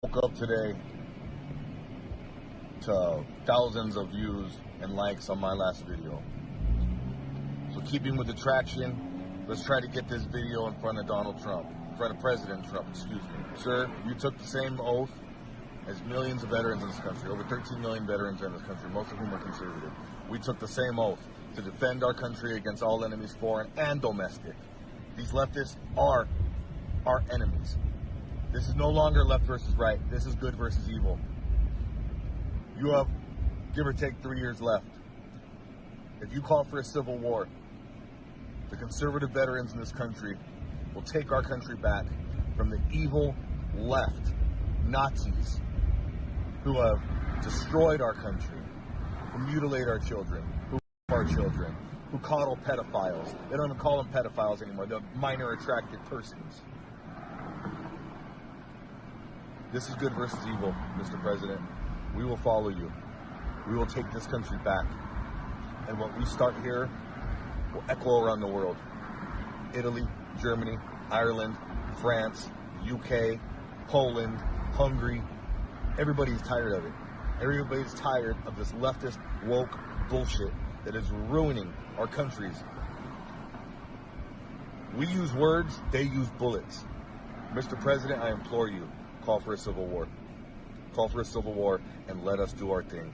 Woke up today to thousands of views and likes on my last video. So keeping with the traction, let's try to get this video in front of Donald Trump, in front of President Trump, excuse me. Sir, you took the same oath as millions of veterans in this country, over 13 million veterans in this country, most of whom are conservative. We took the same oath to defend our country against all enemies, foreign and domestic. These leftists are our enemies. This is no longer left versus right. This is good versus evil. You have, give or take, 3 years left. If you call for a civil war, the conservative veterans in this country will take our country back from the evil left Nazis who have destroyed our country, who mutilate our children, who rape our children, who coddle pedophiles. They don't even call them pedophiles anymore. They're minor attracted persons. This is good versus evil, Mr. President. We will follow you. We will take this country back. And what we start here will echo around the world. Italy, Germany, Ireland, France, UK, Poland, Hungary. Everybody's tired of it. Everybody's tired of this leftist, woke bullshit that is ruining our countries. We use words, they use bullets. Mr. President, I implore you, call for a civil war. Call for a civil war and let us do our thing.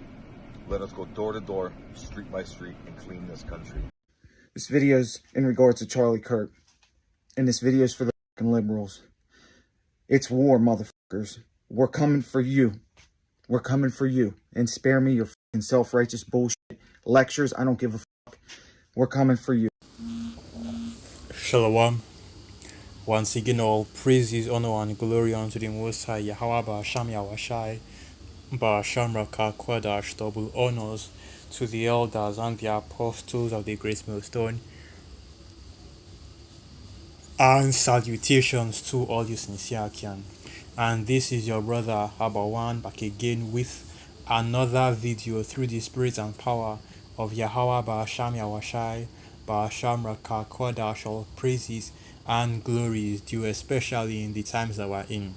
Let us go door to door, street by street, and clean this country. This video's in regards to Charlie Kirk. And this video's for the fucking liberals. It's war, motherfuckers. We're coming for you. We're coming for you. And spare me your fucking self-righteous bullshit lectures. I don't give a fuck. We're coming for you. Shalom. Once again, all praises, honor, and glory unto the Most High, Yahweh Ba'asham Yawashai, Ba'asham Raka Kwadash, double honors to the elders and the apostles of the Great Millstone, and salutations to all you sincere can. And this is your brother Abawan back again with another video through the spirit and power of Yahweh Ba'asham Yawashai, Ba'asham Raka Kwadash, all praises and glory is due, especially in the times that we're in.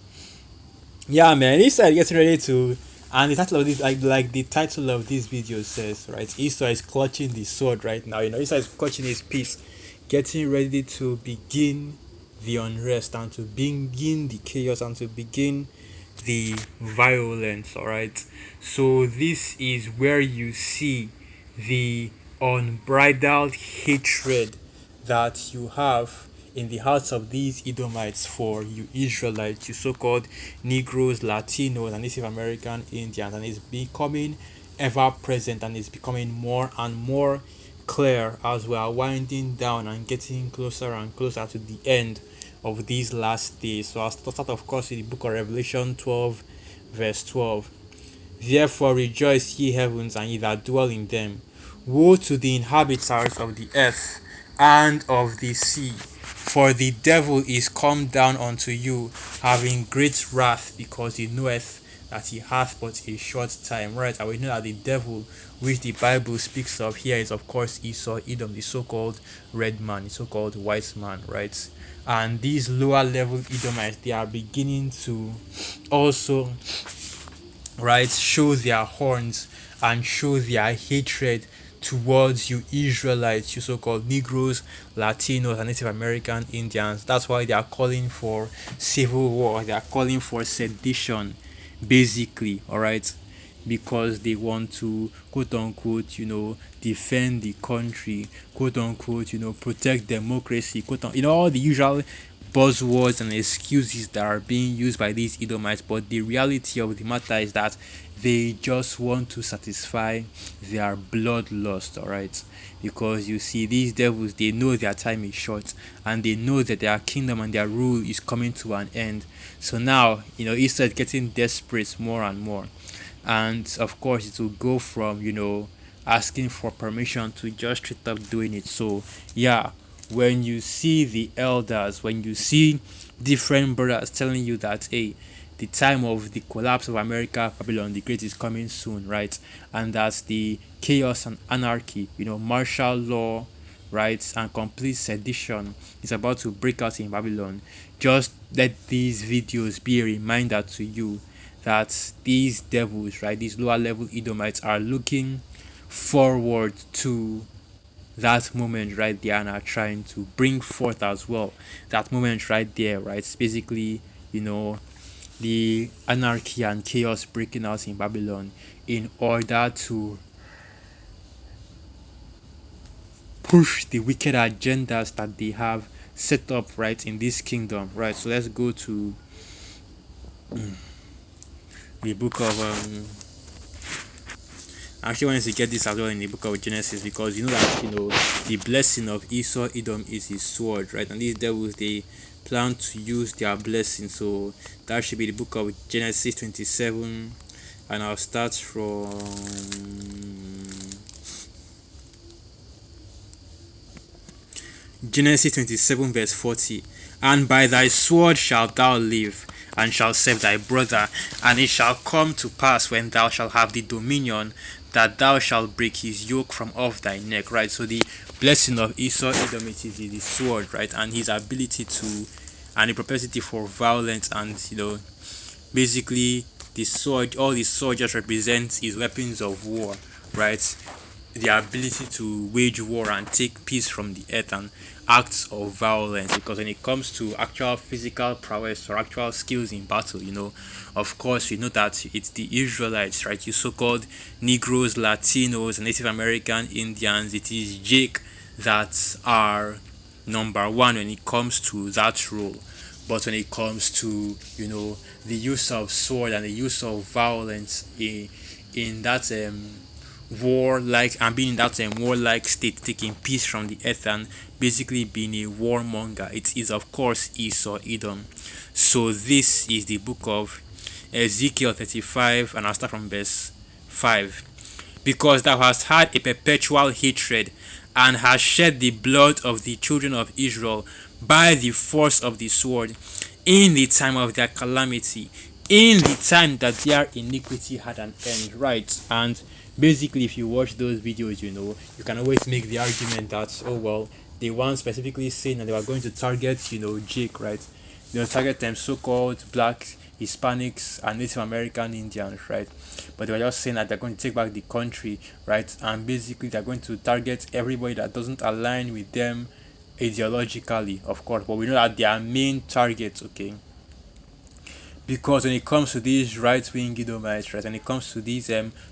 Yeah, man, Easter getting ready to, and the title of this, like the title of this video says, right? Easter is clutching the sword right now. Easter is clutching his piece, getting ready to begin the unrest and to begin the chaos and to begin the violence. All right. So this is where you see the unbridled hatred that you have in the hearts of these Edomites for you Israelites, you so-called Negroes, Latinos, and Native American Indians, and it's becoming ever present and it's becoming more and more clear as we are winding down and getting closer and closer to the end of these last days. So I'll start, of course, with the book of Revelation 12, verse 12. Therefore rejoice, ye heavens, and ye that dwell in them. Woe to the inhabitants of the earth and of the sea, for the devil is come down unto you, having great wrath, because he knoweth that he hath but a short time. Right, and we know that the devil, which the Bible speaks of here, is of course Esau, Edom, the so-called red man, the so-called white man, right? And these lower level Edomites, they are beginning to also, right, show their horns and show their hatred towards you Israelites, you so-called Negroes, Latinos, and Native American Indians. That's why they are calling for civil war. They are calling for sedition, basically, all right, because they want to, quote unquote, defend the country, quote unquote, protect democracy, quote unquote, all the usual buzzwords and excuses that are being used by these Edomites. But the reality of the matter is that they just want to satisfy their bloodlust, all right? Because you see, these devils, they know their time is short and they know that their kingdom and their rule is coming to an end. So now, instead getting desperate more and more. And of course, it will go from, asking for permission to just straight up doing it. So, yeah, when you see the elders, when you see different brothers telling you that, hey, the time of the collapse of America, Babylon the Great, is coming soon, right? And that's the chaos and anarchy, martial law, right, and complete sedition is about to break out in Babylon. Just let these videos be a reminder to you that these devils, right, these lower level Edomites are looking forward to that moment right there and are trying to bring forth as well. That moment right there, right? It's basically, you know, the anarchy and chaos breaking out in Babylon in order to push the wicked agendas that they have set up right in this kingdom, right? So let's go to the book of I actually wanted to get this as well in the book of Genesis, because you know that the blessing of Esau Edom is his sword, right? And these devils, they plan to use their blessing. So that should be the book of Genesis 27, and I'll start from Genesis 27 verse 40. And by thy sword shalt thou live, and shalt serve thy brother. And it shall come to pass, when thou shalt have the dominion, that thou shalt break his yoke from off thy neck. Right? So the blessing of Esau Edom, it is the sword, right? And his ability to, and the propensity for violence, and basically the sword, all the sword just represents his weapons of war, right? The ability to wage war and take peace from the earth, and acts of violence. Because when it comes to actual physical prowess or actual skills in battle, of course, that it's the Israelites, right? You so-called Negroes, Latinos, and Native American Indians. It is Jake that are number one when it comes to that role. But when it comes to the use of sword and the use of violence in that warlike, and being in that warlike state, taking peace from the earth and basically being a warmonger, it is of course Esau Edom. So this is the book of Ezekiel 35, and I'll start from verse 5. Because thou hast had a perpetual hatred, and hast shed the blood of the children of Israel by the force of the sword, in the time of their calamity, in the time that their iniquity had an end. Right? And basically, if you watch those videos, you can always make the argument that, oh well, they weren't specifically saying that they were going to target Jake, right? Target them so-called black Hispanics and Native American Indians, right? But they were just saying that they're going to take back the country, right? And basically they're going to target everybody that doesn't align with them ideologically, of course. But we know that their main targets, okay, because when it comes to these right-wing Edomites, right, when it comes to these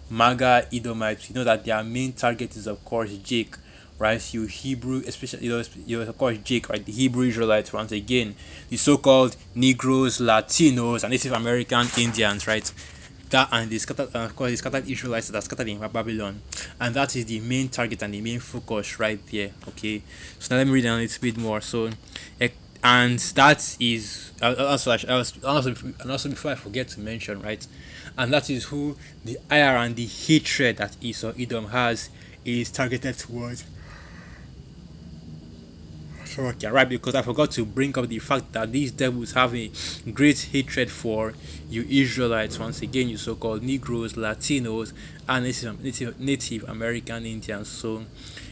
MAGA Edomites, that their main target is of course Jake, right? You Hebrew, especially of course Jake, right? The Hebrew Israelites, once again, the so-called Negroes, Latinos, and Native American Indians, right? That, and the scattered, of course, the scattered Israelites that are scattered in Babylon, and that is the main target and the main focus right there. Okay, so now let me read a little bit more. So, and that is also before I forget to mention, right, and that is who the ire and the hatred that Esau Edom has is targeted towards. Okay, right, because I forgot to bring up the fact that these devils have a great hatred for you Israelites, once again, you so-called Negroes, Latinos, and Native American Indians. So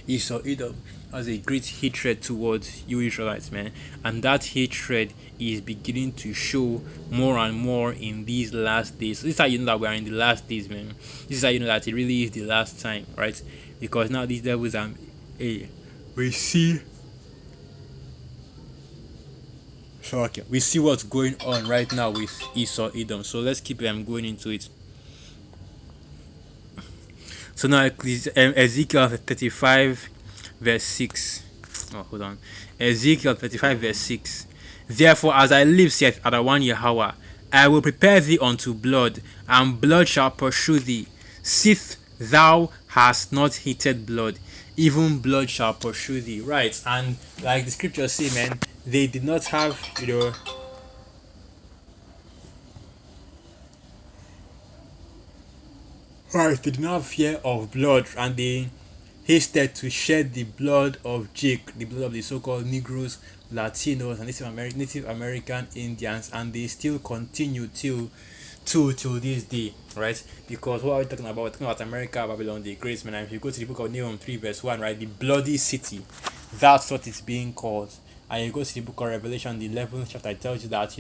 Esau Edom has a great hatred towards you Israelites, man, and that hatred is beginning to show more and more in these last days. So this is how you know that we are in the last days, man. This is how you know that it really is the last time, right? Because now these devils are we see. So okay, we see what's going on right now with Esau Edom. So let's keep going into it. So now Ezekiel 35 verse 6. Oh, hold on. Ezekiel 35 verse 6. Therefore, as I live, saith Adawan Yahweh, I will prepare thee unto blood, and blood shall pursue thee. Sith thou hast not hated blood, even blood shall pursue thee. Right, and like the scriptures say, man, they did not have, right, they did not have fear of blood, and they hasted to shed the blood of Jake, the blood of the so-called Negroes, Latinos, and Native American Indians, and they still continue till this day, right? Because what are we talking about? We're talking about America, Babylon the Great, man. And if you go to the book of Nahum 3 verse 1, right, the bloody city, that's what it's being called. And you go to the book of Revelation, the 11th chapter, it tells you that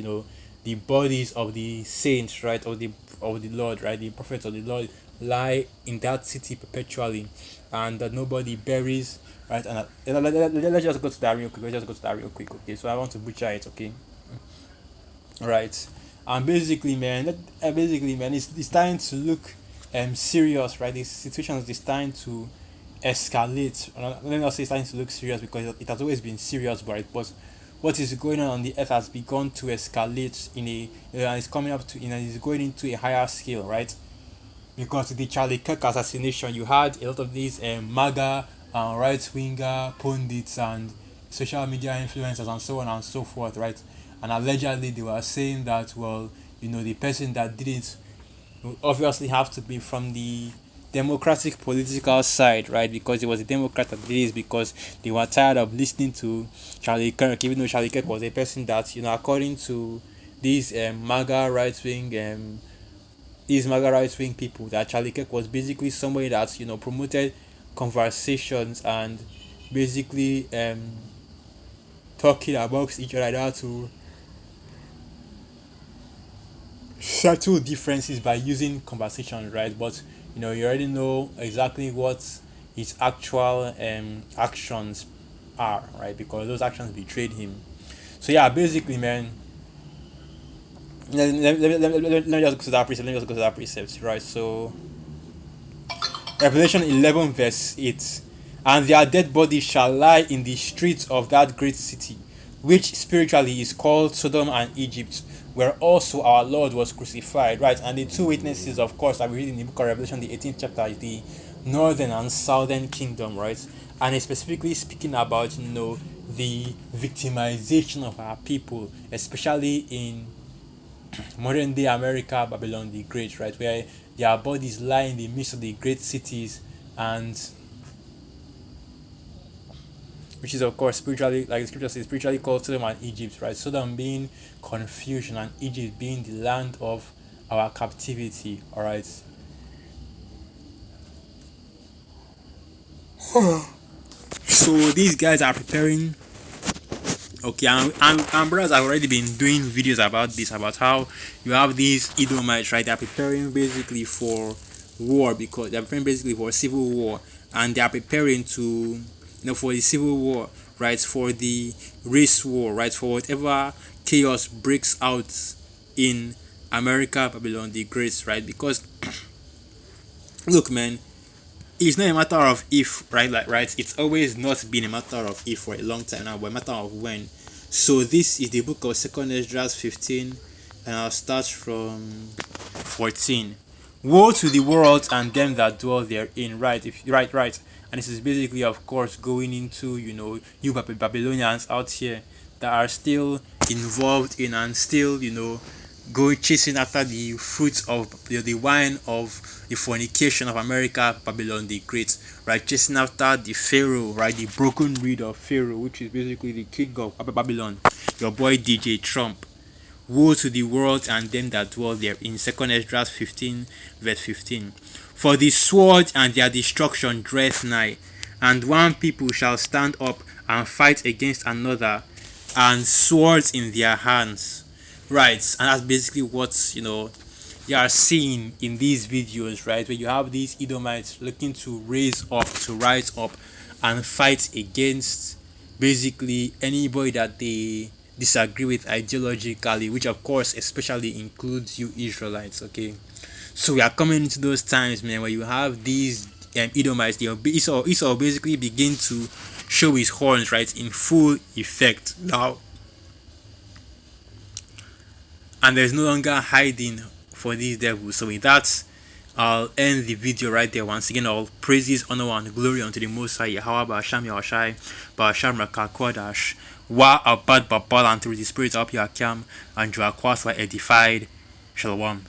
the bodies of the saints, right, of the Lord, right, the prophets of the Lord lie in that city perpetually, and that nobody buries, right. And let's just go to that real quick. Let's just go to that real quick. Okay, so I want to butcher it. Okay, right. And basically, man, it's starting to look serious, right? This situation is starting to escalate. Let me not say it's starting to look serious, because it has always been serious, but what is going on the earth has begun to escalate in a, it's coming up to, it's going into a higher scale, right? Because the Charlie Kirk assassination, you had a lot of these MAGA right winger pundits and social media influencers and so on and so forth, right? And allegedly they were saying that, well, the person that did it would obviously have to be from the democratic political side, right? Because it was a Democrat that did this, because they were tired of listening to Charlie Kirk, even though Charlie Kirk was a person that, according to these MAGA right wing people, that Charlie Kirk was basically somebody that, promoted conversations and basically talking amongst each other, how to settle differences by using conversation, right? But you already know exactly what his actual actions are, right? Because those actions betrayed him. So yeah, basically, man. Let me just go to that precept. Let me just go to that precept, right? So Revelation 11 verse 8. And their dead bodies shall lie in the streets of that great city, which spiritually is called Sodom and Egypt, where also our Lord was crucified. Right, and the two witnesses, of course, that we read in the book of Revelation, the 18th chapter, is the northern and southern kingdom, right? And it's specifically speaking about, the victimization of our people, especially in modern day America, Babylon the Great, right, where their bodies lie in the midst of the great cities, and which is of course spiritually, like the scripture says, spiritually called Sodom and Egypt, right? Sodom being confusion and Egypt being the land of our captivity. All right. So these guys are preparing. Okay, and brothers have already been doing videos about this, about how you have these Edomites, right? They're preparing basically for war, because they're preparing basically for civil war, and they are preparing to, for the civil war, right? For the race war, right? For whatever chaos breaks out in America, Babylon the Great, right? Because look, man, it's not a matter of if, right? Like, right, it's always not been a matter of if for a long time now, but a matter of when. So this is the book of Second Esdras 15, and I'll start from 14. Woe to the world and them that dwell therein. Right, right. And this is basically, of course, going into, you Babylonians out here that are still involved in, and still, going chasing after the fruits of the wine of the fornication of America, Babylon the Great, right? Chasing after the Pharaoh, right? The broken reed of Pharaoh, which is basically the king of Babylon, your boy DJ Trump. Woe to the world and them that dwell there, in 2nd Esdras 15 verse 15. For the sword and their destruction draweth nigh, and one people shall stand up and fight against another, and swords in their hands. Right, and that's basically what you are seeing in these videos, right? Where you have these Edomites looking to rise up and fight against basically anybody that they disagree with ideologically, which of course especially includes you Israelites. Okay, so we are coming into those times, man, where you have these Edomites. Esau basically begin to show his horns, right, in full effect now, and there's no longer hiding for these devils. So with that, I'll end the video right there. Once again, all praises, honor, and glory unto the Most High Yahweh Ba'asham Yahushai Ba'asham Rakakwadash Wa Abad Babal, and through the Spirit of Yakim and Joaquas were edified. Shalom.